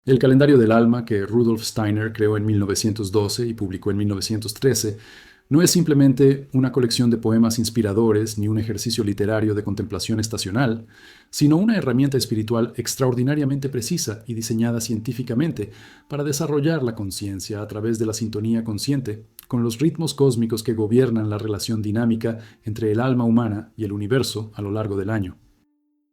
El calendario del alma que Rudolf Steiner creó en 1912 y publicó en 1913 no es simplemente una colección de poemas inspiradores ni un ejercicio literario de contemplación estacional, sino una herramienta espiritual extraordinariamente precisa y diseñada científicamente para desarrollar la conciencia a través de la sintonía consciente con los ritmos cósmicos que gobiernan la relación dinámica entre el alma humana y el universo a lo largo del año.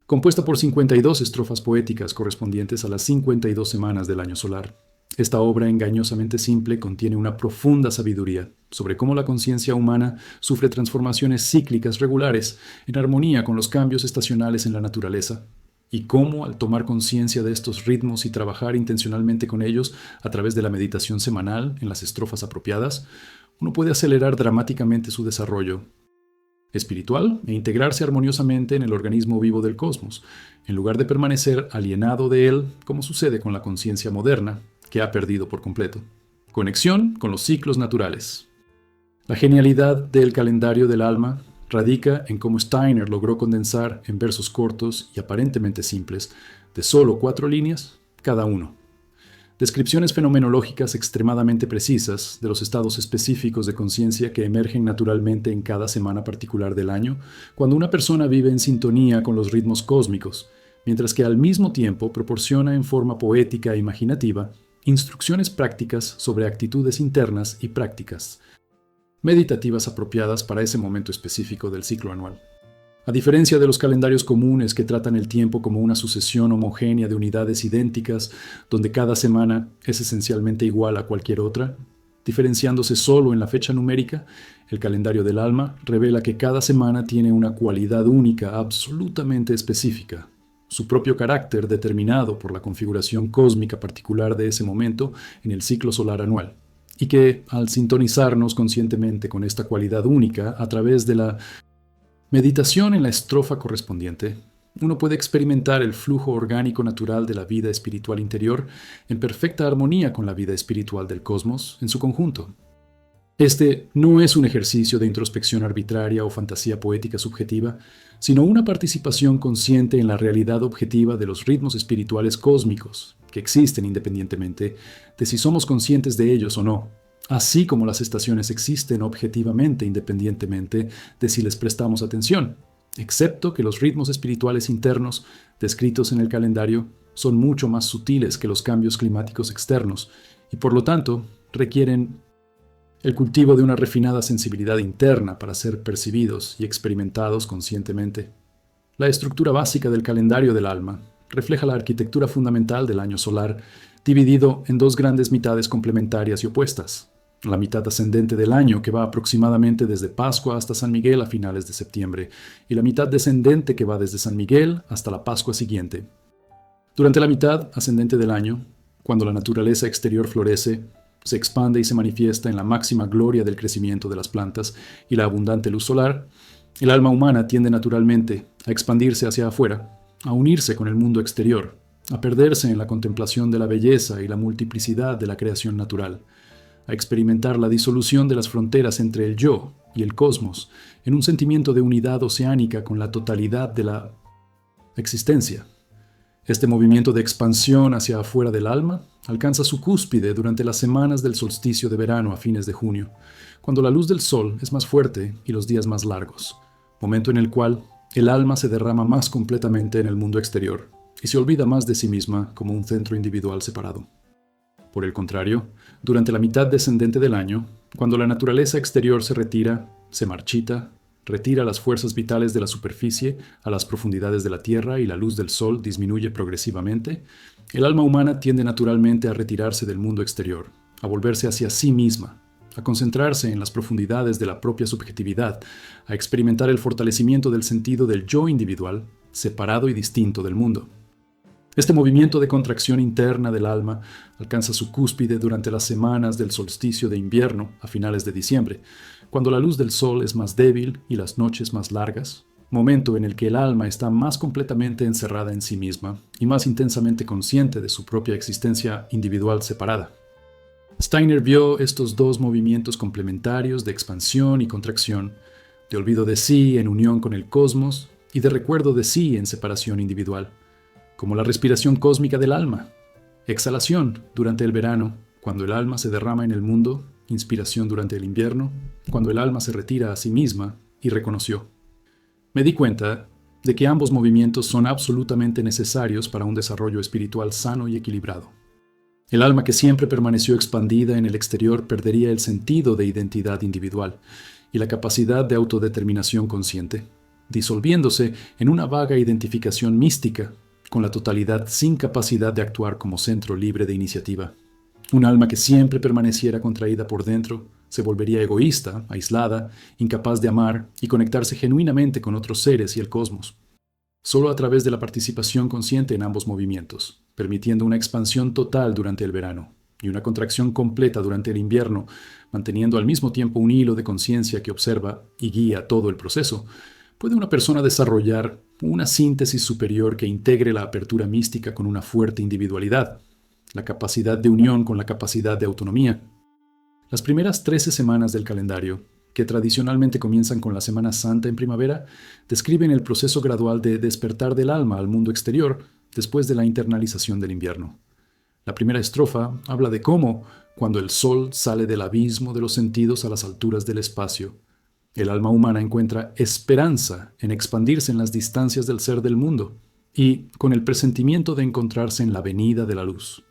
Compuesta por 52 estrofas poéticas correspondientes a las 52 semanas del año solar. Esta obra engañosamente simple contiene una profunda sabiduría sobre cómo la conciencia humana sufre transformaciones cíclicas regulares en armonía con los cambios estacionales en la naturaleza, y cómo, al tomar conciencia de estos ritmos y trabajar intencionalmente con ellos a través de la meditación semanal en las estrofas apropiadas, uno puede acelerar dramáticamente su desarrollo espiritual e integrarse armoniosamente en el organismo vivo del cosmos, en lugar de permanecer alienado de él, como sucede con la conciencia moderna, que ha perdido por completo. Conexión con los ciclos naturales. La genialidad del calendario del alma radica en cómo Steiner logró condensar en versos cortos y aparentemente simples, de solo 4 líneas, cada uno, descripciones fenomenológicas extremadamente precisas de los estados específicos de conciencia que emergen naturalmente en cada semana particular del año, cuando una persona vive en sintonía con los ritmos cósmicos, mientras que al mismo tiempo proporciona en forma poética e imaginativa instrucciones prácticas sobre actitudes internas y prácticas meditativas apropiadas para ese momento específico del ciclo anual. A diferencia de los calendarios comunes que tratan el tiempo como una sucesión homogénea de unidades idénticas, donde cada semana es esencialmente igual a cualquier otra, diferenciándose solo en la fecha numérica, el calendario del alma revela que cada semana tiene una cualidad única, absolutamente específica, su propio carácter determinado por la configuración cósmica particular de ese momento en el ciclo solar anual, y que, al sintonizarnos conscientemente con esta cualidad única a través de la meditación en la estrofa correspondiente, uno puede experimentar el flujo orgánico natural de la vida espiritual interior en perfecta armonía con la vida espiritual del cosmos en su conjunto. Este no es un ejercicio de introspección arbitraria o fantasía poética subjetiva, sino una participación consciente en la realidad objetiva de los ritmos espirituales cósmicos, que existen independientemente de si somos conscientes de ellos o no, así como las estaciones existen objetivamente independientemente de si les prestamos atención, excepto que los ritmos espirituales internos descritos en el calendario son mucho más sutiles que los cambios climáticos externos y por lo tanto requieren el cultivo de una refinada sensibilidad interna para ser percibidos y experimentados conscientemente. La estructura básica del calendario del alma refleja la arquitectura fundamental del año solar, dividido en 2 grandes mitades complementarias y opuestas. La mitad ascendente del año, que va aproximadamente desde Pascua hasta San Miguel a finales de septiembre, y la mitad descendente que va desde San Miguel hasta la Pascua siguiente. Durante la mitad ascendente del año, cuando la naturaleza exterior florece, se expande y se manifiesta en la máxima gloria del crecimiento de las plantas y la abundante luz solar, el alma humana tiende naturalmente a expandirse hacia afuera, a unirse con el mundo exterior, a perderse en la contemplación de la belleza y la multiplicidad de la creación natural, a experimentar la disolución de las fronteras entre el yo y el cosmos en un sentimiento de unidad oceánica con la totalidad de la existencia. Este movimiento de expansión hacia afuera del alma alcanza su cúspide durante las semanas del solsticio de verano a fines de junio, cuando la luz del sol es más fuerte y los días más largos, momento en el cual el alma se derrama más completamente en el mundo exterior y se olvida más de sí misma como un centro individual separado. Por el contrario, durante la mitad descendente del año, cuando la naturaleza exterior se retira, se marchita, retira las fuerzas vitales de la superficie a las profundidades de la tierra y la luz del sol disminuye progresivamente, el alma humana tiende naturalmente a retirarse del mundo exterior, a volverse hacia sí misma, a concentrarse en las profundidades de la propia subjetividad, a experimentar el fortalecimiento del sentido del yo individual, separado y distinto del mundo. Este movimiento de contracción interna del alma alcanza su cúspide durante las semanas del solsticio de invierno a finales de diciembre, cuando la luz del sol es más débil y las noches más largas, momento en el que el alma está más completamente encerrada en sí misma y más intensamente consciente de su propia existencia individual separada. Steiner vio estos 2 movimientos complementarios de expansión y contracción, de olvido de sí en unión con el cosmos y de recuerdo de sí en separación individual, como la respiración cósmica del alma, Exhalación durante el verano, cuando el alma se derrama en el mundo. Inspiración durante el invierno, cuando el alma se retira a sí misma, y reconoció. Me di cuenta de que ambos movimientos son absolutamente necesarios para un desarrollo espiritual sano y equilibrado. El alma que siempre permaneció expandida en el exterior perdería el sentido de identidad individual y la capacidad de autodeterminación consciente, disolviéndose en una vaga identificación mística, con la totalidad sin capacidad de actuar como centro libre de iniciativa. Un alma que siempre permaneciera contraída por dentro se volvería egoísta, aislada, incapaz de amar y conectarse genuinamente con otros seres y el cosmos. Solo a través de la participación consciente en ambos movimientos, permitiendo una expansión total durante el verano y una contracción completa durante el invierno, manteniendo al mismo tiempo un hilo de conciencia que observa y guía todo el proceso, puede una persona desarrollar una síntesis superior que integre la apertura mística con una fuerte individualidad, la capacidad de unión con la capacidad de autonomía. Las primeras 13 semanas del calendario, que tradicionalmente comienzan con la Semana Santa en primavera, describen el proceso gradual de despertar del alma al mundo exterior después de la internalización del invierno. La primera estrofa habla de cómo, cuando el sol sale del abismo de los sentidos a las alturas del espacio, el alma humana encuentra esperanza en expandirse en las distancias del ser del mundo y con el presentimiento de encontrarse en la venida de la luz.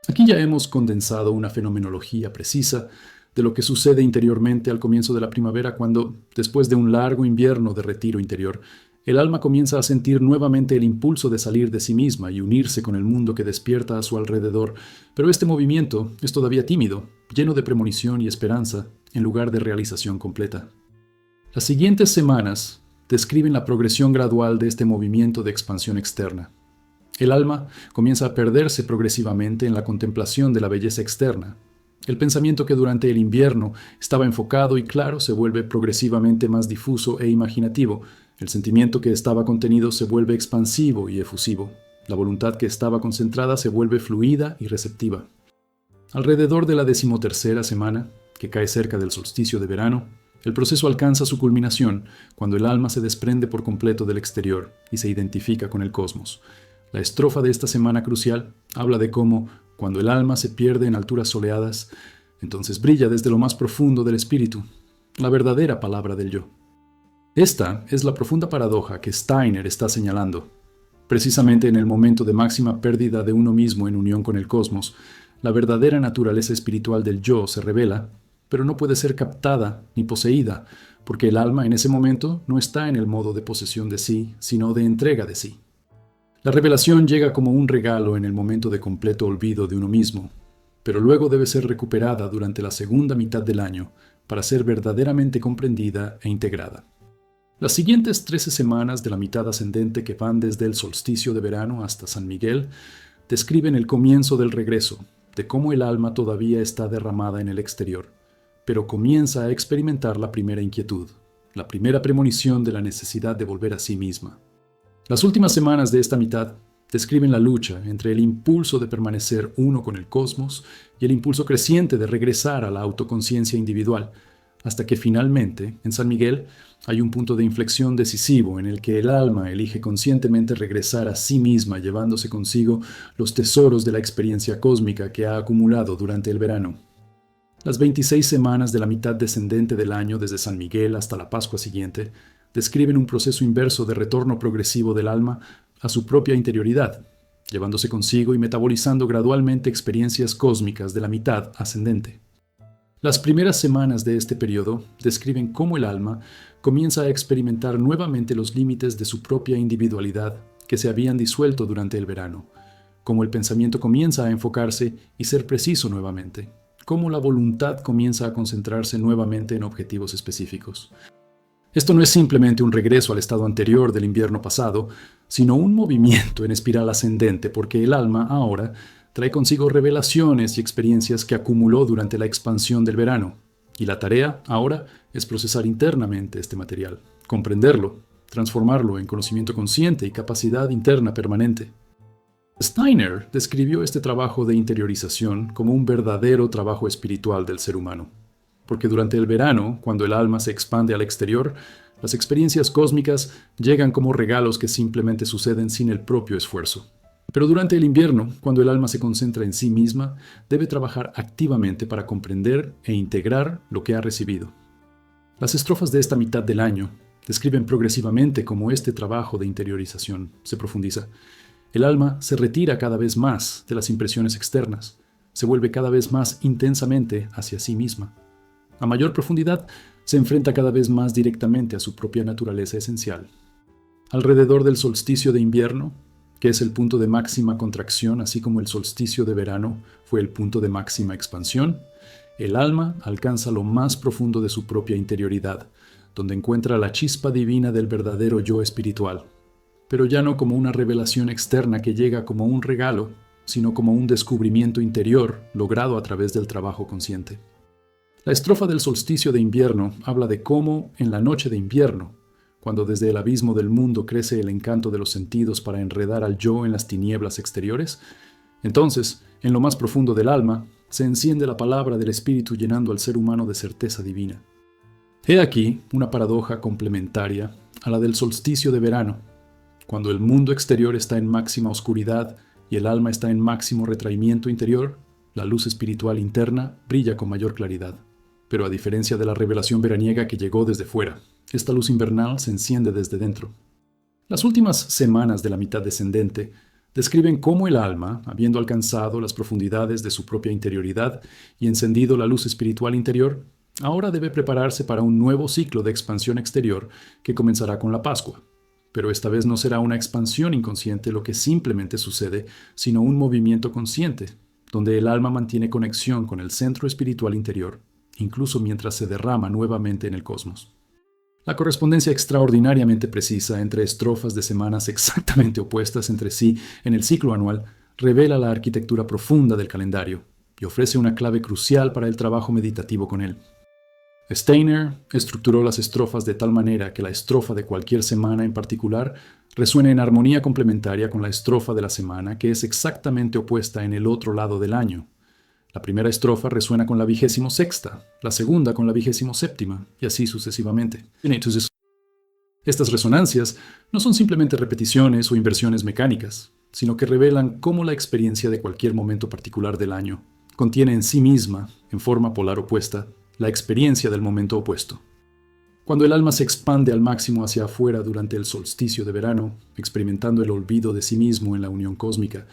Aquí ya hemos condensado una fenomenología precisa de lo que sucede interiormente al comienzo de la primavera cuando, después de un largo invierno de retiro interior, el alma comienza a sentir nuevamente el impulso de salir de sí misma y unirse con el mundo que despierta a su alrededor, pero este movimiento es todavía tímido, lleno de premonición y esperanza, en lugar de realización completa. Las siguientes semanas describen la progresión gradual de este movimiento de expansión externa. El alma comienza a perderse progresivamente en la contemplación de la belleza externa. El pensamiento que durante el invierno estaba enfocado y claro se vuelve progresivamente más difuso e imaginativo. El sentimiento que estaba contenido se vuelve expansivo y efusivo. La voluntad que estaba concentrada se vuelve fluida y receptiva. Alrededor de la 13ª semana, que cae cerca del solsticio de verano, el proceso alcanza su culminación cuando el alma se desprende por completo del exterior y se identifica con el cosmos. La estrofa de esta semana crucial habla de cómo, cuando el alma se pierde en alturas soleadas, entonces brilla desde lo más profundo del espíritu, la verdadera palabra del yo. Esta es la profunda paradoja que Steiner está señalando. Precisamente en el momento de máxima pérdida de uno mismo en unión con el cosmos, la verdadera naturaleza espiritual del yo se revela, pero no puede ser captada ni poseída, porque el alma en ese momento no está en el modo de posesión de sí, sino de entrega de sí. La revelación llega como un regalo en el momento de completo olvido de uno mismo, pero luego debe ser recuperada durante la segunda mitad del año para ser verdaderamente comprendida e integrada. Las siguientes 13 semanas de la mitad ascendente que van desde el solsticio de verano hasta San Miguel describen el comienzo del regreso, de cómo el alma todavía está derramada en el exterior, pero comienza a experimentar la primera inquietud, la primera premonición de la necesidad de volver a sí misma. Las últimas semanas de esta mitad describen la lucha entre el impulso de permanecer uno con el cosmos y el impulso creciente de regresar a la autoconciencia individual, hasta que finalmente, en San Miguel, hay un punto de inflexión decisivo en el que el alma elige conscientemente regresar a sí misma, llevándose consigo los tesoros de la experiencia cósmica que ha acumulado durante el verano. Las 26 semanas de la mitad descendente del año, desde San Miguel hasta la Pascua siguiente, describen un proceso inverso de retorno progresivo del alma a su propia interioridad, llevándose consigo y metabolizando gradualmente experiencias cósmicas de la mitad ascendente. Las primeras semanas de este periodo describen cómo el alma comienza a experimentar nuevamente los límites de su propia individualidad que se habían disuelto durante el verano, cómo el pensamiento comienza a enfocarse y ser preciso nuevamente, cómo la voluntad comienza a concentrarse nuevamente en objetivos específicos. Esto no es simplemente un regreso al estado anterior del invierno pasado, sino un movimiento en espiral ascendente, porque el alma ahora trae consigo revelaciones y experiencias que acumuló durante la expansión del verano. Y la tarea ahora es procesar internamente este material, comprenderlo, transformarlo en conocimiento consciente y capacidad interna permanente. Steiner describió este trabajo de interiorización como un verdadero trabajo espiritual del ser humano. Porque durante el verano, cuando el alma se expande al exterior, las experiencias cósmicas llegan como regalos que simplemente suceden sin el propio esfuerzo. Pero durante el invierno, cuando el alma se concentra en sí misma, debe trabajar activamente para comprender e integrar lo que ha recibido. Las estrofas de esta mitad del año describen progresivamente cómo este trabajo de interiorización se profundiza. El alma se retira cada vez más de las impresiones externas, se vuelve cada vez más intensamente hacia sí misma. A mayor profundidad, se enfrenta cada vez más directamente a su propia naturaleza esencial. Alrededor del solsticio de invierno, que es el punto de máxima contracción, así como el solsticio de verano fue el punto de máxima expansión, el alma alcanza lo más profundo de su propia interioridad, donde encuentra la chispa divina del verdadero yo espiritual, pero ya no como una revelación externa que llega como un regalo, sino como un descubrimiento interior logrado a través del trabajo consciente. La estrofa del solsticio de invierno habla de cómo, en la noche de invierno, cuando desde el abismo del mundo crece el encanto de los sentidos para enredar al yo en las tinieblas exteriores, entonces, en lo más profundo del alma, se enciende la palabra del Espíritu llenando al ser humano de certeza divina. He aquí una paradoja complementaria a la del solsticio de verano, cuando el mundo exterior está en máxima oscuridad y el alma está en máximo retraimiento interior, la luz espiritual interna brilla con mayor claridad. Pero a diferencia de la revelación veraniega que llegó desde fuera, esta luz invernal se enciende desde dentro. Las últimas semanas de la mitad descendente describen cómo el alma, habiendo alcanzado las profundidades de su propia interioridad y encendido la luz espiritual interior, ahora debe prepararse para un nuevo ciclo de expansión exterior que comenzará con la Pascua. Pero esta vez no será una expansión inconsciente lo que simplemente sucede, sino un movimiento consciente, donde el alma mantiene conexión con el centro espiritual interior, incluso mientras se derrama nuevamente en el cosmos. La correspondencia extraordinariamente precisa entre estrofas de semanas exactamente opuestas entre sí en el ciclo anual revela la arquitectura profunda del calendario y ofrece una clave crucial para el trabajo meditativo con él. Steiner estructuró las estrofas de tal manera que la estrofa de cualquier semana en particular resuene en armonía complementaria con la estrofa de la semana que es exactamente opuesta en el otro lado del año. La primera estrofa resuena con la 26ª, la segunda con la 27ª, y así sucesivamente. Estas resonancias no son simplemente repeticiones o inversiones mecánicas, sino que revelan cómo la experiencia de cualquier momento particular del año contiene en sí misma, en forma polar opuesta, la experiencia del momento opuesto. Cuando el alma se expande al máximo hacia afuera durante el solsticio de verano, experimentando el olvido de sí mismo en la unión cósmica,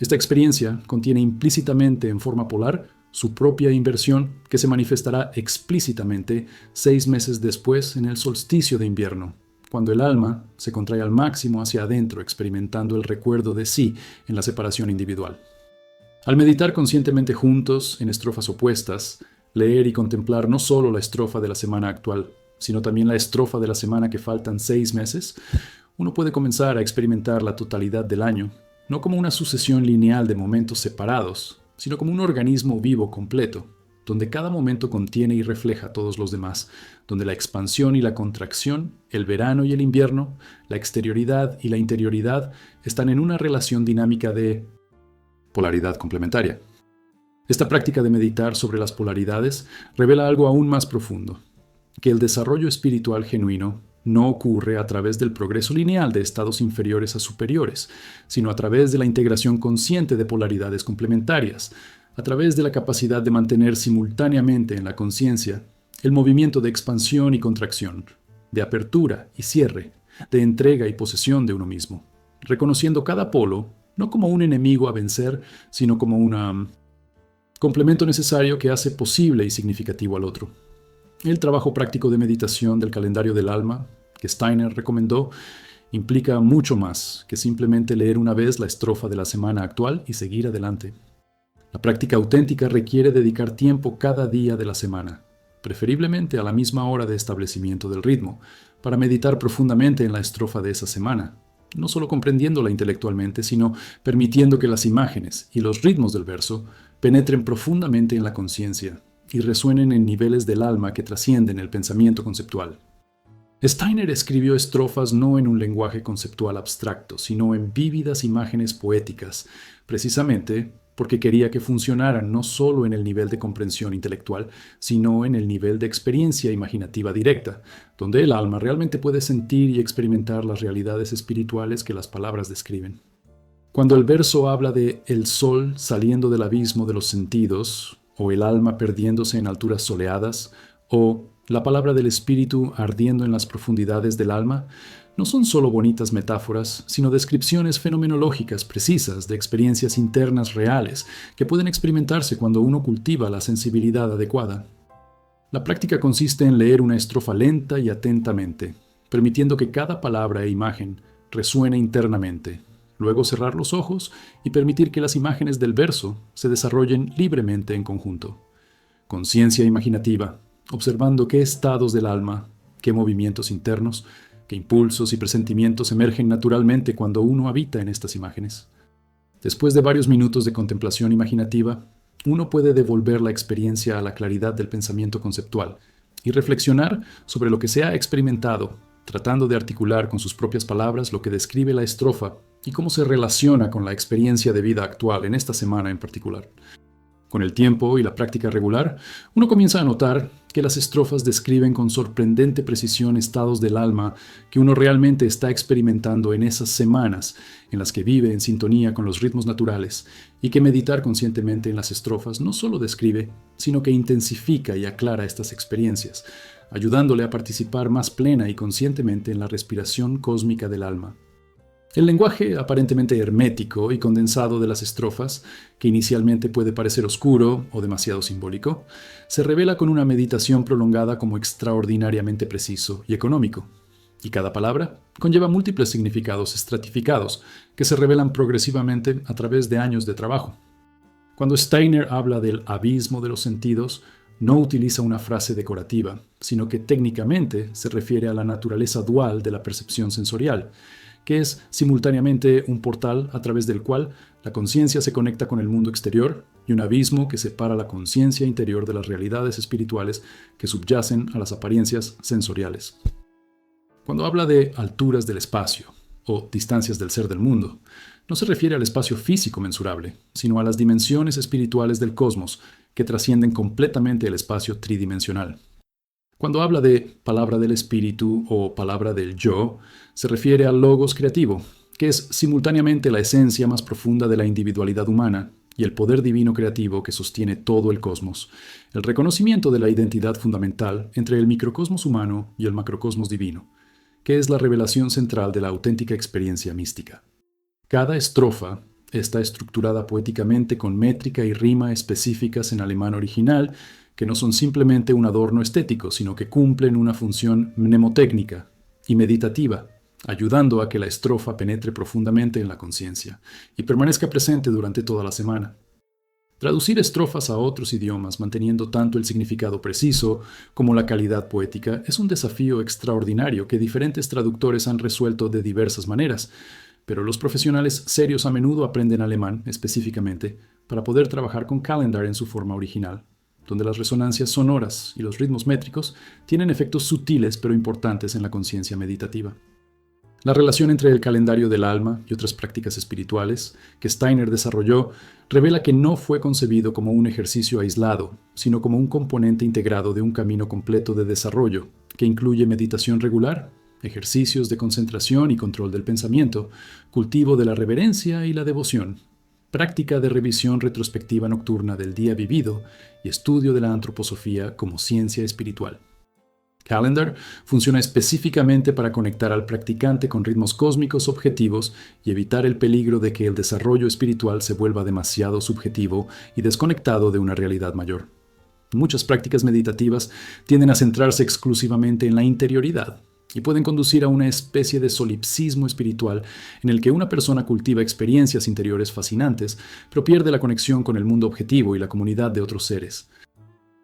esta experiencia contiene implícitamente en forma polar su propia inversión que se manifestará explícitamente 6 meses después en el solsticio de invierno, cuando el alma se contrae al máximo hacia adentro experimentando el recuerdo de sí en la separación individual. Al meditar conscientemente juntos en estrofas opuestas, leer y contemplar no solo la estrofa de la semana actual, sino también la estrofa de la semana que faltan 6 meses, uno puede comenzar a experimentar la totalidad del año, no como una sucesión lineal de momentos separados, sino como un organismo vivo completo, donde cada momento contiene y refleja a todos los demás, donde la expansión y la contracción, el verano y el invierno, la exterioridad y la interioridad están en una relación dinámica de polaridad complementaria. Esta práctica de meditar sobre las polaridades revela algo aún más profundo, que el desarrollo espiritual genuino no ocurre a través del progreso lineal de estados inferiores a superiores, sino a través de la integración consciente de polaridades complementarias, a través de la capacidad de mantener simultáneamente en la conciencia el movimiento de expansión y contracción, de apertura y cierre, de entrega y posesión de uno mismo, reconociendo cada polo no como un enemigo a vencer, sino como un complemento necesario que hace posible y significativo al otro. El trabajo práctico de meditación del calendario del alma, que Steiner recomendó, implica mucho más que simplemente leer una vez la estrofa de la semana actual y seguir adelante. La práctica auténtica requiere dedicar tiempo cada día de la semana, preferiblemente a la misma hora de establecimiento del ritmo, para meditar profundamente en la estrofa de esa semana, no solo comprendiéndola intelectualmente, sino permitiendo que las imágenes y los ritmos del verso penetren profundamente en la conciencia y resuenen en niveles del alma que trascienden el pensamiento conceptual. Steiner escribió estrofas no en un lenguaje conceptual abstracto, sino en vívidas imágenes poéticas, precisamente porque quería que funcionaran no solo en el nivel de comprensión intelectual, sino en el nivel de experiencia imaginativa directa, donde el alma realmente puede sentir y experimentar las realidades espirituales que las palabras describen. Cuando el verso habla de el sol saliendo del abismo de los sentidos, o el alma perdiéndose en alturas soleadas, o la palabra del espíritu ardiendo en las profundidades del alma, no son solo bonitas metáforas, sino descripciones fenomenológicas precisas de experiencias internas reales que pueden experimentarse cuando uno cultiva la sensibilidad adecuada. La práctica consiste en leer una estrofa lenta y atentamente, permitiendo que cada palabra e imagen resuene internamente. Luego cerrar los ojos y permitir que las imágenes del verso se desarrollen libremente en conjunto. Conciencia imaginativa, observando qué estados del alma, qué movimientos internos, qué impulsos y presentimientos emergen naturalmente cuando uno habita en estas imágenes. Después de varios minutos de contemplación imaginativa, uno puede devolver la experiencia a la claridad del pensamiento conceptual y reflexionar sobre lo que se ha experimentado, tratando de articular con sus propias palabras lo que describe la estrofa y cómo se relaciona con la experiencia de vida actual en esta semana en particular. Con el tiempo y la práctica regular, uno comienza a notar que las estrofas describen con sorprendente precisión estados del alma que uno realmente está experimentando en esas semanas en las que vive en sintonía con los ritmos naturales, y que meditar conscientemente en las estrofas no solo describe, sino que intensifica y aclara estas experiencias, ayudándole a participar más plena y conscientemente en la respiración cósmica del alma. El lenguaje aparentemente hermético y condensado de las estrofas, que inicialmente puede parecer oscuro o demasiado simbólico, se revela con una meditación prolongada como extraordinariamente preciso y económico. Y cada palabra conlleva múltiples significados estratificados que se revelan progresivamente a través de años de trabajo. Cuando Steiner habla del abismo de los sentidos, no utiliza una frase decorativa, sino que técnicamente se refiere a la naturaleza dual de la percepción sensorial, que es simultáneamente un portal a través del cual la conciencia se conecta con el mundo exterior y un abismo que separa la conciencia interior de las realidades espirituales que subyacen a las apariencias sensoriales. Cuando habla de alturas del espacio o distancias del ser del mundo, no se refiere al espacio físico mensurable, sino a las dimensiones espirituales del cosmos que trascienden completamente el espacio tridimensional. Cuando habla de palabra del espíritu o palabra del yo, se refiere al logos creativo, que es simultáneamente la esencia más profunda de la individualidad humana y el poder divino creativo que sostiene todo el cosmos, el reconocimiento de la identidad fundamental entre el microcosmos humano y el macrocosmos divino, que es la revelación central de la auténtica experiencia mística. Cada estrofa está estructurada poéticamente con métrica y rima específicas en alemán original, que no son simplemente un adorno estético, sino que cumplen una función mnemotécnica y meditativa, ayudando a que la estrofa penetre profundamente en la conciencia y permanezca presente durante toda la semana. Traducir estrofas a otros idiomas, manteniendo tanto el significado preciso como la calidad poética, es un desafío extraordinario que diferentes traductores han resuelto de diversas maneras, pero los profesionales serios a menudo aprenden alemán específicamente para poder trabajar con Calendar en su forma original, donde las resonancias sonoras y los ritmos métricos tienen efectos sutiles pero importantes en la conciencia meditativa. La relación entre el calendario del alma y otras prácticas espirituales que Steiner desarrolló revela que no fue concebido como un ejercicio aislado, sino como un componente integrado de un camino completo de desarrollo, que incluye meditación regular, ejercicios de concentración y control del pensamiento, cultivo de la reverencia y la devoción, práctica de revisión retrospectiva nocturna del día vivido y estudio de la antroposofía como ciencia espiritual. Calendar funciona específicamente para conectar al practicante con ritmos cósmicos objetivos y evitar el peligro de que el desarrollo espiritual se vuelva demasiado subjetivo y desconectado de una realidad mayor. Muchas prácticas meditativas tienden a centrarse exclusivamente en la interioridad y pueden conducir a una especie de solipsismo espiritual en el que una persona cultiva experiencias interiores fascinantes, pero pierde la conexión con el mundo objetivo y la comunidad de otros seres.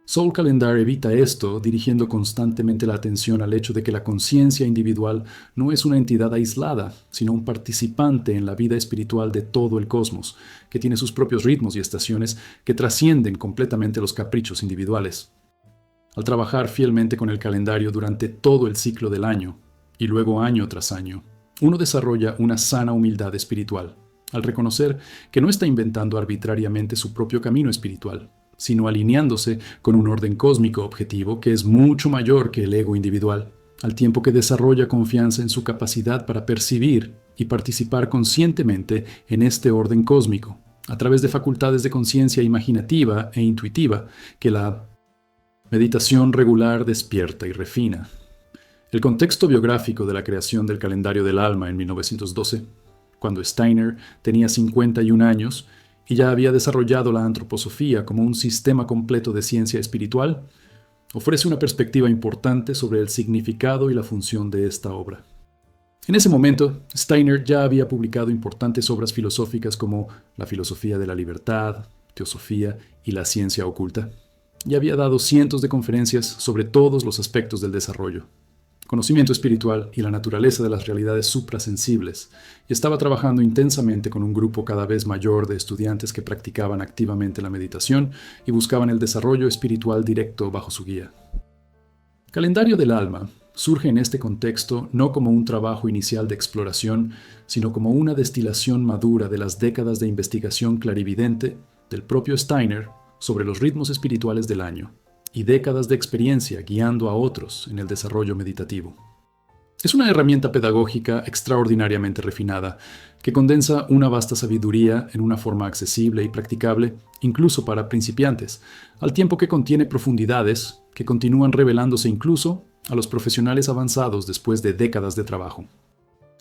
Soul Calendar evita esto, dirigiendo constantemente la atención al hecho de que la conciencia individual no es una entidad aislada, sino un participante en la vida espiritual de todo el cosmos, que tiene sus propios ritmos y estaciones que trascienden completamente los caprichos individuales. Al trabajar fielmente con el calendario durante todo el ciclo del año, y luego año tras año, uno desarrolla una sana humildad espiritual, al reconocer que no está inventando arbitrariamente su propio camino espiritual, sino alineándose con un orden cósmico objetivo que es mucho mayor que el ego individual, al tiempo que desarrolla confianza en su capacidad para percibir y participar conscientemente en este orden cósmico, a través de facultades de conciencia imaginativa e intuitiva que la meditación regular despierta y refina. El contexto biográfico de la creación del calendario del alma en 1912, cuando Steiner tenía 51 años y ya había desarrollado la antroposofía como un sistema completo de ciencia espiritual, ofrece una perspectiva importante sobre el significado y la función de esta obra. En ese momento, Steiner ya había publicado importantes obras filosóficas como La filosofía de la libertad, Teosofía y la ciencia oculta, y había dado cientos de conferencias sobre todos los aspectos del desarrollo, conocimiento espiritual y la naturaleza de las realidades suprasensibles, y estaba trabajando intensamente con un grupo cada vez mayor de estudiantes que practicaban activamente la meditación y buscaban el desarrollo espiritual directo bajo su guía. Calendario del alma surge en este contexto no como un trabajo inicial de exploración, sino como una destilación madura de las décadas de investigación clarividente del propio Steiner sobre los ritmos espirituales del año, y décadas de experiencia guiando a otros en el desarrollo meditativo. Es una herramienta pedagógica extraordinariamente refinada, que condensa una vasta sabiduría en una forma accesible y practicable, incluso para principiantes, al tiempo que contiene profundidades que continúan revelándose incluso a los profesionales avanzados después de décadas de trabajo.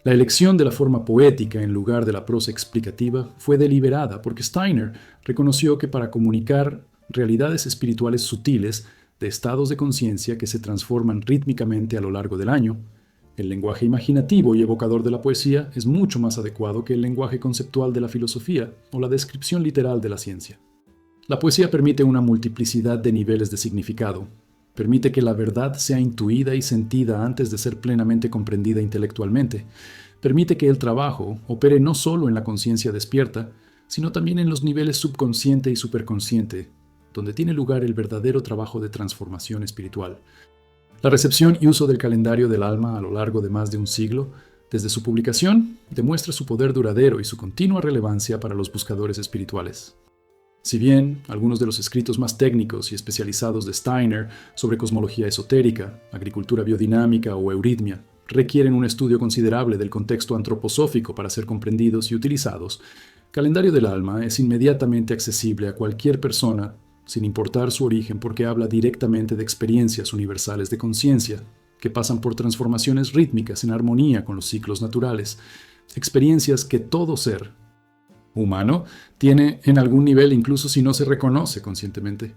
La elección de la forma poética en lugar de la prosa explicativa fue deliberada porque Steiner reconoció que para comunicar realidades espirituales sutiles de estados de conciencia que se transforman rítmicamente a lo largo del año, el lenguaje imaginativo y evocador de la poesía es mucho más adecuado que el lenguaje conceptual de la filosofía o la descripción literal de la ciencia. La poesía permite una multiplicidad de niveles de significado, permite que la verdad sea intuida y sentida antes de ser plenamente comprendida intelectualmente, permite que el trabajo opere no solo en la conciencia despierta, sino también en los niveles subconsciente y superconsciente, donde tiene lugar el verdadero trabajo de transformación espiritual. La recepción y uso del calendario del alma a lo largo de más de un siglo, desde su publicación, demuestra su poder duradero y su continua relevancia para los buscadores espirituales. Si bien algunos de los escritos más técnicos y especializados de Steiner sobre cosmología esotérica, agricultura biodinámica o euritmia requieren un estudio considerable del contexto antroposófico para ser comprendidos y utilizados, Calendario del alma es inmediatamente accesible a cualquier persona sin importar su origen, porque habla directamente de experiencias universales de conciencia, que pasan por transformaciones rítmicas en armonía con los ciclos naturales, experiencias que todo ser humano tiene en algún nivel, incluso si no se reconoce conscientemente.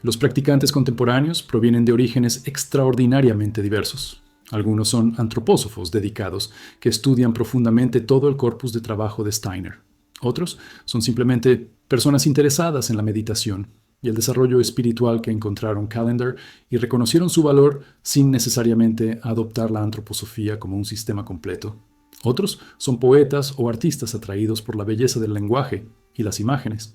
Los practicantes contemporáneos provienen de orígenes extraordinariamente diversos. Algunos son antropósofos dedicados, que estudian profundamente todo el corpus de trabajo de Steiner. Otros son simplemente personas interesadas en la meditación y el desarrollo espiritual que encontraron Callendar y reconocieron su valor sin necesariamente adoptar la antroposofía como un sistema completo. Otros son poetas o artistas atraídos por la belleza del lenguaje y las imágenes.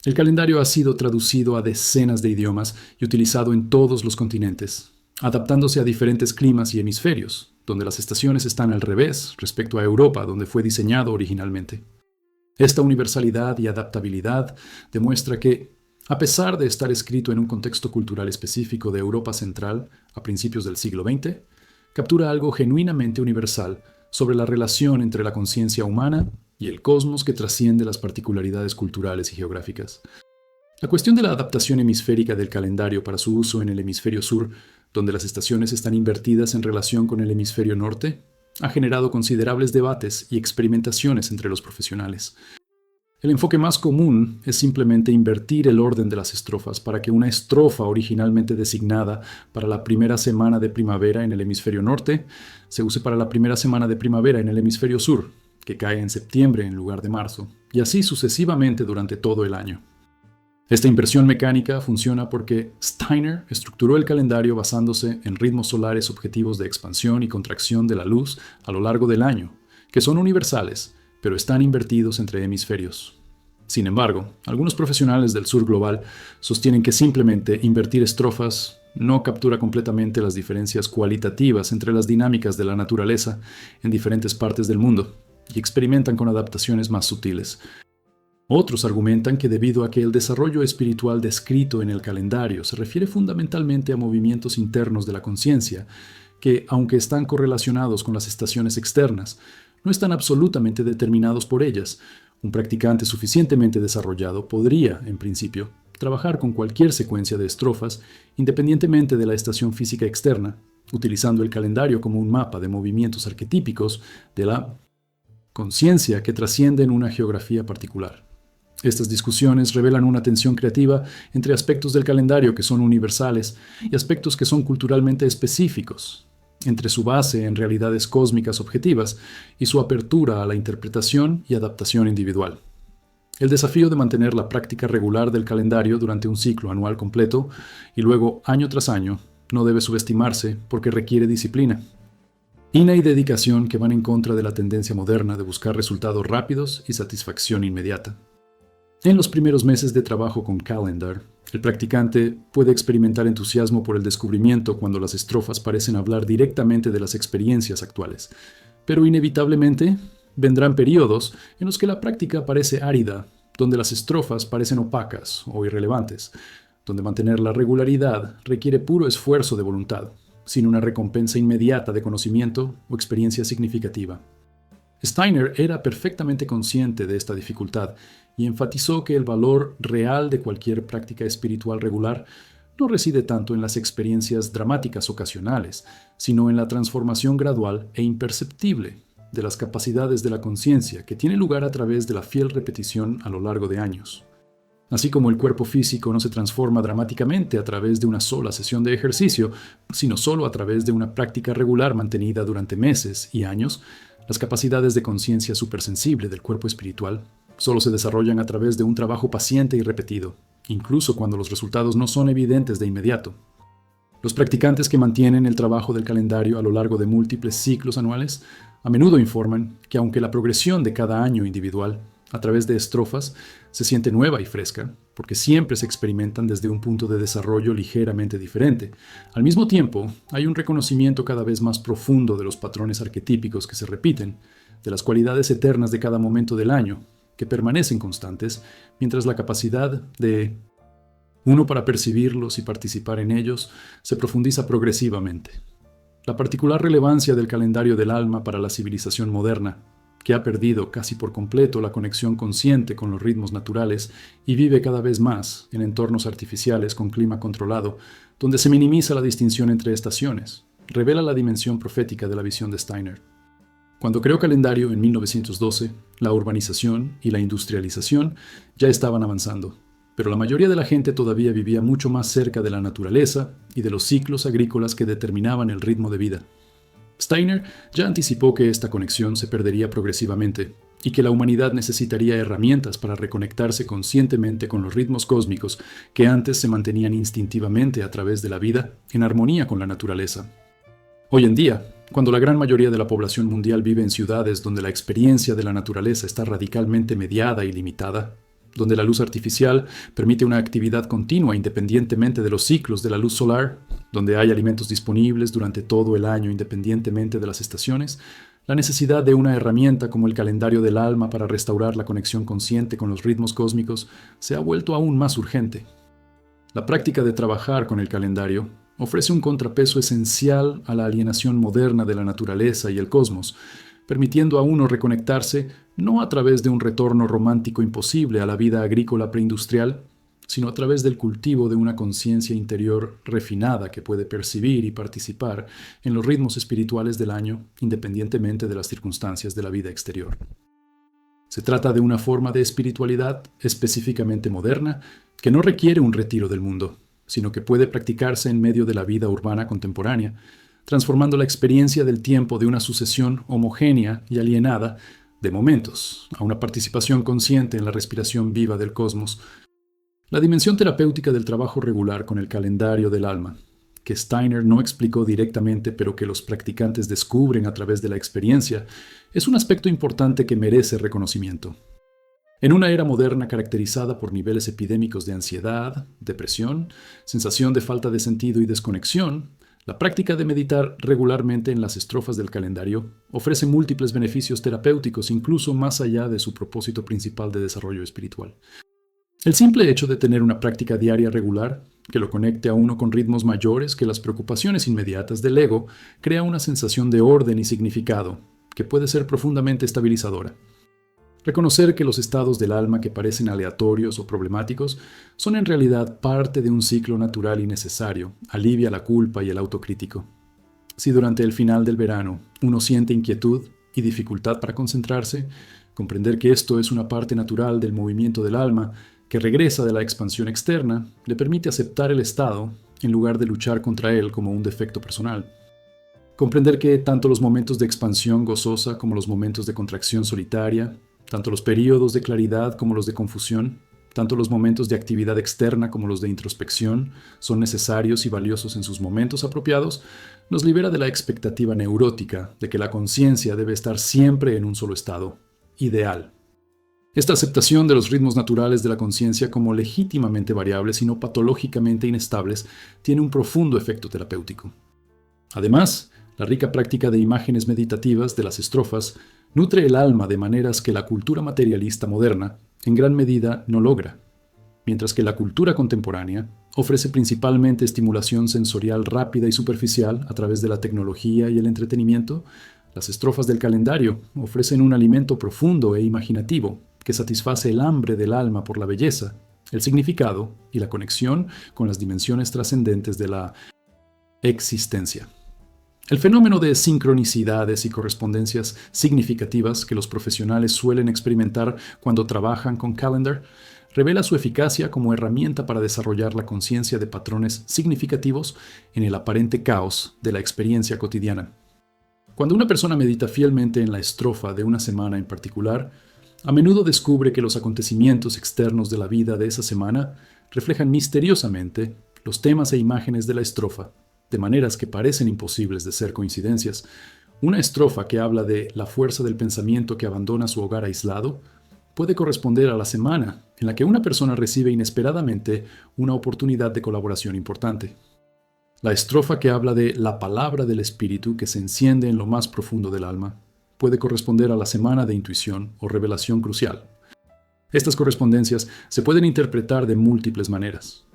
El calendario ha sido traducido a decenas de idiomas y utilizado en todos los continentes, adaptándose a diferentes climas y hemisferios, donde las estaciones están al revés respecto a Europa, donde fue diseñado originalmente. Esta universalidad y adaptabilidad demuestra que, a pesar de estar escrito en un contexto cultural específico de Europa Central a principios del siglo XX, captura algo genuinamente universal sobre la relación entre la conciencia humana y el cosmos que trasciende las particularidades culturales y geográficas. La cuestión de la adaptación hemisférica del calendario para su uso en el hemisferio sur, donde las estaciones están invertidas en relación con el hemisferio norte, ha generado considerables debates y experimentaciones entre los profesionales. El enfoque más común es simplemente invertir el orden de las estrofas para que una estrofa originalmente designada para la primera semana de primavera en el hemisferio norte se use para la primera semana de primavera en el hemisferio sur, que cae en septiembre en lugar de marzo, y así sucesivamente durante todo el año. Esta inversión mecánica funciona porque Steiner estructuró el calendario basándose en ritmos solares objetivos de expansión y contracción de la luz a lo largo del año, que son universales, pero están invertidos entre hemisferios. Sin embargo, algunos profesionales del sur global sostienen que simplemente invertir estrofas no captura completamente las diferencias cualitativas entre las dinámicas de la naturaleza en diferentes partes del mundo y experimentan con adaptaciones más sutiles. Otros argumentan que debido a que el desarrollo espiritual descrito en el calendario se refiere fundamentalmente a movimientos internos de la conciencia, que, aunque están correlacionados con las estaciones externas, no están absolutamente determinados por ellas. Un practicante suficientemente desarrollado podría, en principio, trabajar con cualquier secuencia de estrofas independientemente de la estación física externa, utilizando el calendario como un mapa de movimientos arquetípicos de la conciencia que trascienden una geografía particular. Estas discusiones revelan una tensión creativa entre aspectos del calendario que son universales y aspectos que son culturalmente específicos, entre su base en realidades cósmicas objetivas y su apertura a la interpretación y adaptación individual. El desafío de mantener la práctica regular del calendario durante un ciclo anual completo y luego año tras año no debe subestimarse porque requiere disciplina y dedicación que van en contra de la tendencia moderna de buscar resultados rápidos y satisfacción inmediata. En los primeros meses de trabajo con Calendar, el practicante puede experimentar entusiasmo por el descubrimiento cuando las estrofas parecen hablar directamente de las experiencias actuales, pero inevitablemente vendrán periodos en los que la práctica parece árida, donde las estrofas parecen opacas o irrelevantes, donde mantener la regularidad requiere puro esfuerzo de voluntad, sin una recompensa inmediata de conocimiento o experiencia significativa. Steiner era perfectamente consciente de esta dificultad y enfatizó que el valor real de cualquier práctica espiritual regular no reside tanto en las experiencias dramáticas ocasionales, sino en la transformación gradual e imperceptible de las capacidades de la conciencia que tiene lugar a través de la fiel repetición a lo largo de años. Así como el cuerpo físico no se transforma dramáticamente a través de una sola sesión de ejercicio, sino solo a través de una práctica regular mantenida durante meses y años, las capacidades de conciencia supersensible del cuerpo espiritual solo se desarrollan a través de un trabajo paciente y repetido, incluso cuando los resultados no son evidentes de inmediato. Los practicantes que mantienen el trabajo del calendario a lo largo de múltiples ciclos anuales a menudo informan que aunque la progresión de cada año individual, a través de estrofas, se siente nueva y fresca, porque siempre se experimentan desde un punto de desarrollo ligeramente diferente. Al mismo tiempo, hay un reconocimiento cada vez más profundo de los patrones arquetípicos que se repiten, de las cualidades eternas de cada momento del año, que permanecen constantes, mientras la capacidad de uno para percibirlos y participar en ellos se profundiza progresivamente. La particular relevancia del calendario del alma para la civilización moderna, que ha perdido casi por completo la conexión consciente con los ritmos naturales y vive cada vez más en entornos artificiales con clima controlado, donde se minimiza la distinción entre estaciones, revela la dimensión profética de la visión de Steiner. Cuando creó Calendario en 1912, la urbanización y la industrialización ya estaban avanzando, pero la mayoría de la gente todavía vivía mucho más cerca de la naturaleza y de los ciclos agrícolas que determinaban el ritmo de vida. Steiner ya anticipó que esta conexión se perdería progresivamente y que la humanidad necesitaría herramientas para reconectarse conscientemente con los ritmos cósmicos que antes se mantenían instintivamente a través de la vida en armonía con la naturaleza. Hoy en día, cuando la gran mayoría de la población mundial vive en ciudades donde la experiencia de la naturaleza está radicalmente mediada y limitada, donde la luz artificial permite una actividad continua independientemente de los ciclos de la luz solar, donde hay alimentos disponibles durante todo el año independientemente de las estaciones, la necesidad de una herramienta como el calendario del alma para restaurar la conexión consciente con los ritmos cósmicos se ha vuelto aún más urgente. La práctica de trabajar con el calendario ofrece un contrapeso esencial a la alienación moderna de la naturaleza y el cosmos, permitiendo a uno reconectarse no a través de un retorno romántico imposible a la vida agrícola preindustrial, sino a través del cultivo de una conciencia interior refinada que puede percibir y participar en los ritmos espirituales del año independientemente de las circunstancias de la vida exterior. Se trata de una forma de espiritualidad específicamente moderna que no requiere un retiro del mundo, sino que puede practicarse en medio de la vida urbana contemporánea, transformando la experiencia del tiempo de una sucesión homogénea y alienada de momentos a una participación consciente en la respiración viva del cosmos. La dimensión terapéutica del trabajo regular con el calendario del alma, que Steiner no explicó directamente pero que los practicantes descubren a través de la experiencia, es un aspecto importante que merece reconocimiento. En una era moderna caracterizada por niveles epidémicos de ansiedad, depresión, sensación de falta de sentido y desconexión, la práctica de meditar regularmente en las estrofas del calendario ofrece múltiples beneficios terapéuticos incluso más allá de su propósito principal de desarrollo espiritual. El simple hecho de tener una práctica diaria regular, que lo conecte a uno con ritmos mayores que las preocupaciones inmediatas del ego, crea una sensación de orden y significado, que puede ser profundamente estabilizadora. Reconocer que los estados del alma que parecen aleatorios o problemáticos son en realidad parte de un ciclo natural y necesario alivia la culpa y el autocrítico. Si durante el final del verano uno siente inquietud y dificultad para concentrarse, comprender que esto es una parte natural del movimiento del alma que regresa de la expansión externa le permite aceptar el estado en lugar de luchar contra él como un defecto personal. Comprender que tanto los momentos de expansión gozosa como los momentos de contracción solitaria, tanto los períodos de claridad como los de confusión, tanto los momentos de actividad externa como los de introspección, son necesarios y valiosos en sus momentos apropiados, nos libera de la expectativa neurótica de que la conciencia debe estar siempre en un solo estado, ideal. Esta aceptación de los ritmos naturales de la conciencia como legítimamente variables y no patológicamente inestables tiene un profundo efecto terapéutico. Además, la rica práctica de imágenes meditativas de las estrofas nutre el alma de maneras que la cultura materialista moderna, en gran medida, no logra. Mientras que la cultura contemporánea ofrece principalmente estimulación sensorial rápida y superficial a través de la tecnología y el entretenimiento, las estrofas del calendario ofrecen un alimento profundo e imaginativo que satisface el hambre del alma por la belleza, el significado y la conexión con las dimensiones trascendentes de la existencia. El fenómeno de sincronicidades y correspondencias significativas que los profesionales suelen experimentar cuando trabajan con Calendar revela su eficacia como herramienta para desarrollar la conciencia de patrones significativos en el aparente caos de la experiencia cotidiana. Cuando una persona medita fielmente en la estrofa de una semana en particular, a menudo descubre que los acontecimientos externos de la vida de esa semana reflejan misteriosamente los temas e imágenes de la estrofa, de maneras que parecen imposibles de ser coincidencias. Una estrofa que habla de la fuerza del pensamiento que abandona su hogar aislado puede corresponder a la semana en la que una persona recibe inesperadamente una oportunidad de colaboración importante. La estrofa que habla de la palabra del espíritu que se enciende en lo más profundo del alma puede corresponder a la semana de intuición o revelación crucial. Estas correspondencias se pueden interpretar de múltiples maneras.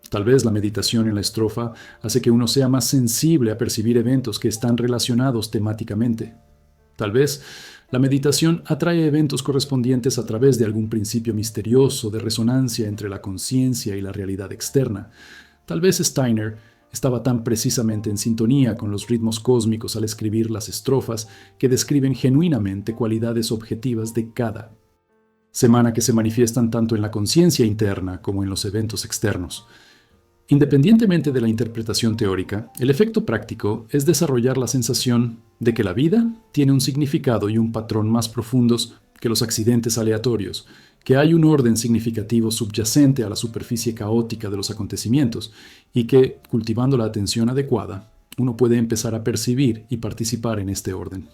Tal vez la meditación en la estrofa hace que uno sea más sensible a percibir eventos que están relacionados temáticamente. Tal vez la meditación atrae eventos correspondientes a través de algún principio misterioso de resonancia entre la conciencia y la realidad externa. Tal vez Steiner estaba tan precisamente en sintonía con los ritmos cósmicos al escribir las estrofas que describen genuinamente cualidades objetivas de cada semana que se manifiestan tanto en la conciencia interna como en los eventos externos. Independientemente de la interpretación teórica, el efecto práctico es desarrollar la sensación de que la vida tiene un significado y un patrón más profundos que los accidentes aleatorios, que hay un orden significativo subyacente a la superficie caótica de los acontecimientos y que, cultivando la atención adecuada, uno puede empezar a percibir y participar en este orden.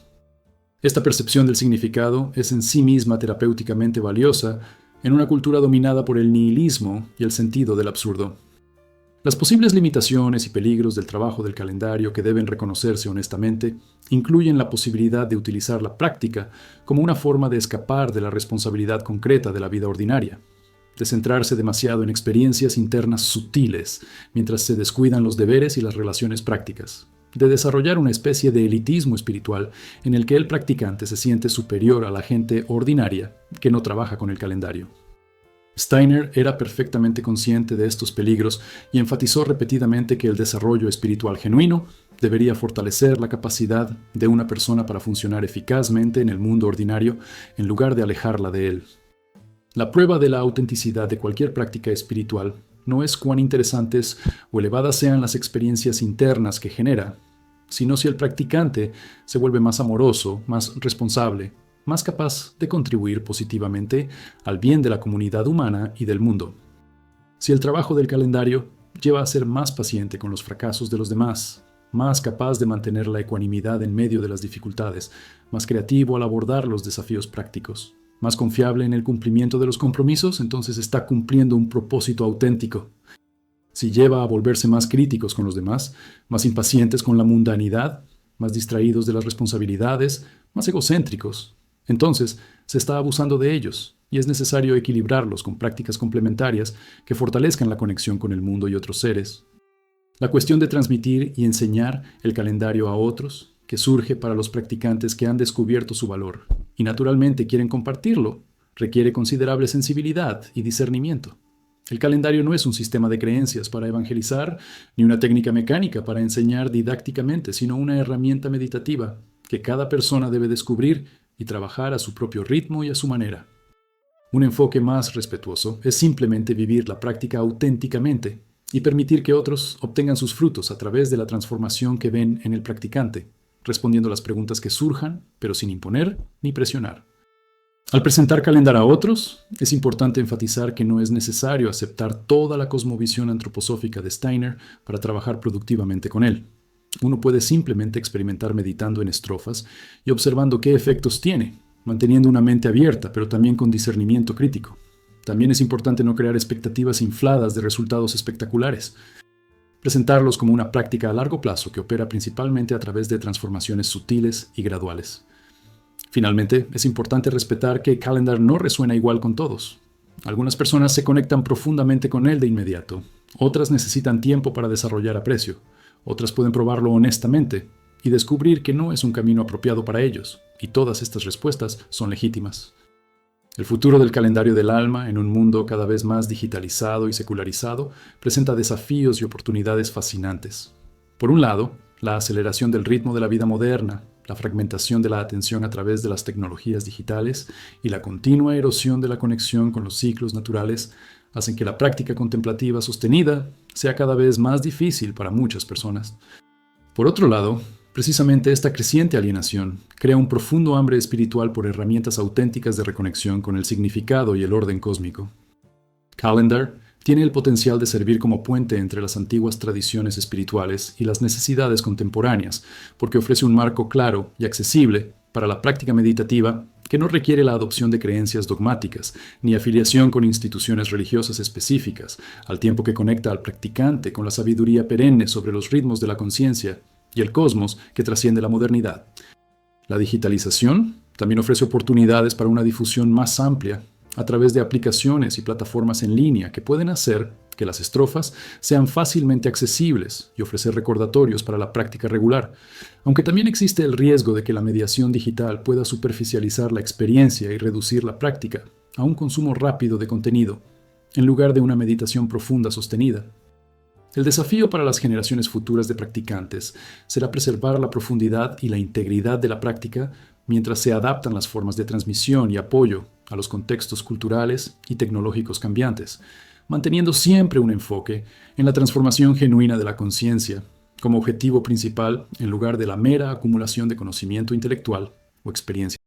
Esta percepción del significado es en sí misma terapéuticamente valiosa en una cultura dominada por el nihilismo y el sentido del absurdo. Las posibles limitaciones y peligros del trabajo del calendario que deben reconocerse honestamente incluyen la posibilidad de utilizar la práctica como una forma de escapar de la responsabilidad concreta de la vida ordinaria, de centrarse demasiado en experiencias internas sutiles mientras se descuidan los deberes y las relaciones prácticas, de desarrollar una especie de elitismo espiritual en el que el practicante se siente superior a la gente ordinaria que no trabaja con el calendario. Steiner era perfectamente consciente de estos peligros y enfatizó repetidamente que el desarrollo espiritual genuino debería fortalecer la capacidad de una persona para funcionar eficazmente en el mundo ordinario en lugar de alejarla de él. La prueba de la autenticidad de cualquier práctica espiritual no es cuán interesantes o elevadas sean las experiencias internas que genera, sino si el practicante se vuelve más amoroso, más responsable, más capaz de contribuir positivamente al bien de la comunidad humana y del mundo. Si el trabajo del calendario lleva a ser más paciente con los fracasos de los demás, más capaz de mantener la ecuanimidad en medio de las dificultades, más creativo al abordar los desafíos prácticos, más confiable en el cumplimiento de los compromisos, entonces está cumpliendo un propósito auténtico. Si lleva a volverse más críticos con los demás, más impacientes con la mundanidad, más distraídos de las responsabilidades, más egocéntricos, entonces se está abusando de ellos y es necesario equilibrarlos con prácticas complementarias que fortalezcan la conexión con el mundo y otros seres. La cuestión de transmitir y enseñar el calendario a otros, que surge para los practicantes que han descubierto su valor y naturalmente quieren compartirlo, requiere considerable sensibilidad y discernimiento. El calendario no es un sistema de creencias para evangelizar, ni una técnica mecánica para enseñar didácticamente, sino una herramienta meditativa que cada persona debe descubrir y trabajar a su propio ritmo y a su manera. Un enfoque más respetuoso es simplemente vivir la práctica auténticamente y permitir que otros obtengan sus frutos a través de la transformación que ven en el practicante, respondiendo a las preguntas que surjan, pero sin imponer ni presionar. Al presentar Calendar a otros, es importante enfatizar que no es necesario aceptar toda la cosmovisión antroposófica de Steiner para trabajar productivamente con él. Uno puede simplemente experimentar meditando en estrofas y observando qué efectos tiene, manteniendo una mente abierta, pero también con discernimiento crítico. También es importante no crear expectativas infladas de resultados espectaculares. Presentarlos como una práctica a largo plazo que opera principalmente a través de transformaciones sutiles y graduales. Finalmente, es importante respetar que Calendar no resuena igual con todos. Algunas personas se conectan profundamente con él de inmediato, otras necesitan tiempo para desarrollar aprecio, otras pueden probarlo honestamente y descubrir que no es un camino apropiado para ellos, y todas estas respuestas son legítimas. El futuro del calendario del alma, en un mundo cada vez más digitalizado y secularizado, presenta desafíos y oportunidades fascinantes. Por un lado, la aceleración del ritmo de la vida moderna, la fragmentación de la atención a través de las tecnologías digitales y la continua erosión de la conexión con los ciclos naturales hacen que la práctica contemplativa sostenida sea cada vez más difícil para muchas personas. Por otro lado, precisamente esta creciente alienación crea un profundo hambre espiritual por herramientas auténticas de reconexión con el significado y el orden cósmico. Calendar tiene el potencial de servir como puente entre las antiguas tradiciones espirituales y las necesidades contemporáneas, porque ofrece un marco claro y accesible para la práctica meditativa que no requiere la adopción de creencias dogmáticas ni afiliación con instituciones religiosas específicas, al tiempo que conecta al practicante con la sabiduría perenne sobre los ritmos de la conciencia y el cosmos que trasciende la modernidad. La digitalización también ofrece oportunidades para una difusión más amplia a través de aplicaciones y plataformas en línea que pueden hacer que las estrofas sean fácilmente accesibles y ofrecer recordatorios para la práctica regular, aunque también existe el riesgo de que la mediación digital pueda superficializar la experiencia y reducir la práctica a un consumo rápido de contenido, en lugar de una meditación profunda sostenida. El desafío para las generaciones futuras de practicantes será preservar la profundidad y la integridad de la práctica mientras se adaptan las formas de transmisión y apoyo a los contextos culturales y tecnológicos cambiantes, manteniendo siempre un enfoque en la transformación genuina de la conciencia como objetivo principal en lugar de la mera acumulación de conocimiento intelectual o experiencia.